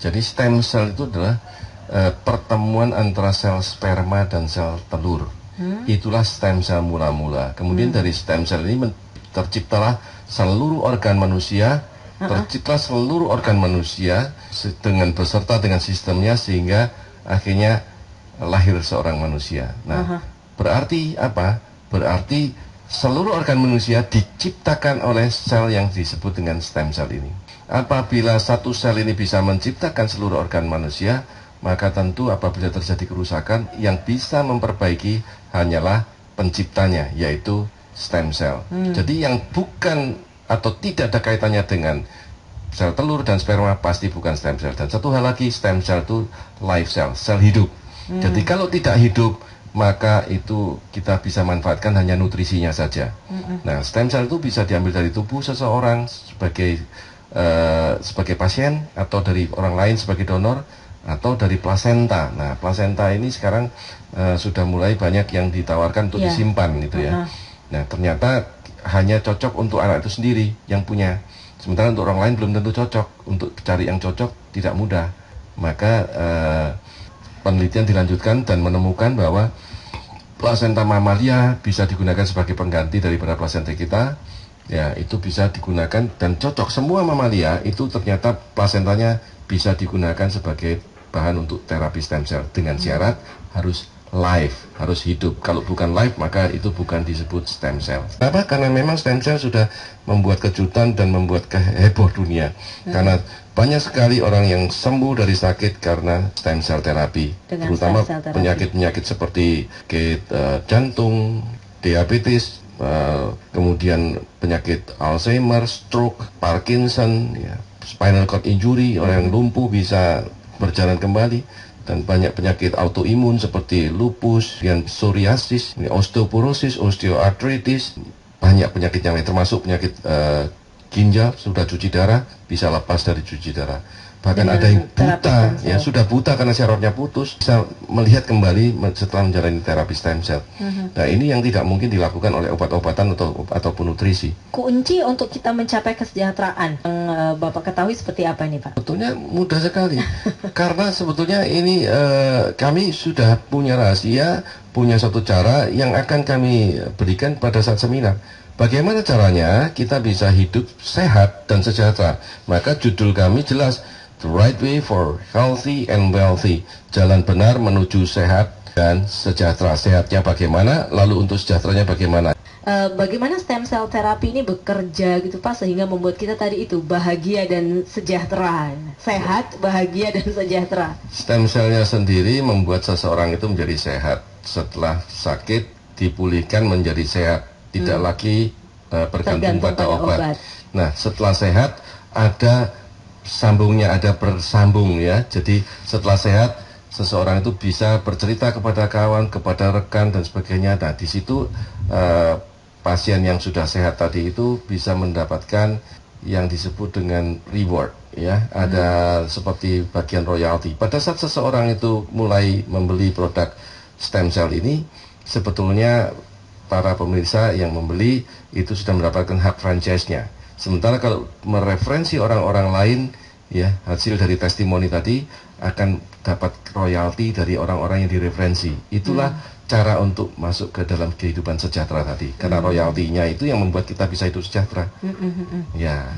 Jadi stem cell itu adalah pertemuan antara sel sperma dan sel telur. Itulah stem cell mula-mula. Kemudian dari stem cell ini terciptalah seluruh organ manusia, terciptalah seluruh organ manusia dengan beserta dengan sistemnya, sehingga akhirnya lahir seorang manusia. Nah, berarti apa? Berarti seluruh organ manusia diciptakan oleh sel yang disebut dengan stem cell ini. Apabila satu sel ini bisa menciptakan seluruh organ manusia, maka tentu apabila terjadi kerusakan, yang bisa memperbaiki hanyalah penciptanya, yaitu stem cell. Jadi yang bukan atau tidak ada kaitannya dengan sel telur dan sperma pasti bukan stem cell. Dan satu hal lagi, stem cell itu live cell, sel hidup. Jadi kalau tidak hidup, maka itu kita bisa manfaatkan hanya nutrisinya saja. Nah, stem cell itu bisa diambil dari tubuh seseorang sebagai pasien, atau dari orang lain sebagai donor, atau dari plasenta. Nah, plasenta ini sekarang sudah mulai banyak yang ditawarkan untuk disimpan gitu ya. Nah, ternyata hanya cocok untuk anak itu sendiri yang punya. Sementara untuk orang lain belum tentu cocok. Untuk cari yang cocok tidak mudah. Maka penelitian dilanjutkan dan menemukan bahwa plasenta mamalia bisa digunakan sebagai pengganti daripada plasenta kita. Ya, itu bisa digunakan dan cocok. Semua mamalia itu ternyata plasentanya bisa digunakan sebagai bahan untuk terapi stem cell, dengan syarat harus live, harus hidup. Kalau bukan live, maka itu bukan disebut stem cell. Kenapa? Karena memang stem cell sudah membuat kejutan dan membuat heboh dunia. Karena banyak sekali orang yang sembuh dari sakit karena stem cell terapi, terutama penyakit-penyakit seperti jantung, diabetes, kemudian penyakit Alzheimer, stroke, Parkinson, ya, spinal cord injury, orang yang lumpuh bisa berjalan kembali, dan banyak penyakit autoimun seperti lupus, psoriasis, osteoporosis, osteoartritis, banyak penyakit yang lain, termasuk penyakit ginjal. Sudah cuci darah, bisa lepas dari cuci darah. Bahkan ada yang buta, ya sudah buta karena syarafnya putus, bisa melihat kembali setelah menjalani terapi stem cell. Nah, ini yang tidak mungkin dilakukan oleh obat-obatan ataupun nutrisi. Kunci untuk kita mencapai kesejahteraan yang Bapak ketahui seperti apa nih, Pak? Sebetulnya mudah sekali. Karena sebetulnya ini kami sudah punya rahasia, punya suatu cara yang akan kami berikan pada saat seminar. Bagaimana caranya kita bisa hidup sehat dan sejahtera? Maka judul kami jelas, The Right Way for Healthy and Wealthy. Jalan benar menuju sehat dan sejahtera. Sehatnya bagaimana, lalu untuk sejahteranya bagaimana? Bagaimana stem cell terapi ini bekerja gitu Pak, sehingga membuat kita tadi itu bahagia dan sejahtera. Sehat, bahagia, dan sejahtera. Stem cellnya sendiri membuat seseorang itu menjadi sehat. Setelah sakit, dipulihkan menjadi sehat. Tidak lagi bergantung pada obat. Nah, setelah sehat, ada sambungnya, ada bersambung ya. Jadi setelah sehat, seseorang itu bisa bercerita kepada kawan, kepada rekan dan sebagainya. Nah, di situ pasien yang sudah sehat tadi itu bisa mendapatkan yang disebut dengan reward ya. Ada seperti bagian royalti. Pada saat seseorang itu mulai membeli produk stem cell ini, sebetulnya para pemirsa yang membeli itu sudah mendapatkan hak franchise-nya. Sementara kalau mereferensi orang-orang lain, ya, hasil dari testimoni tadi akan dapat royalti dari orang-orang yang direferensi. Itulah cara untuk masuk ke dalam kehidupan sejahtera tadi. Karena royaltinya itu yang membuat kita bisa hidup sejahtera. Ya.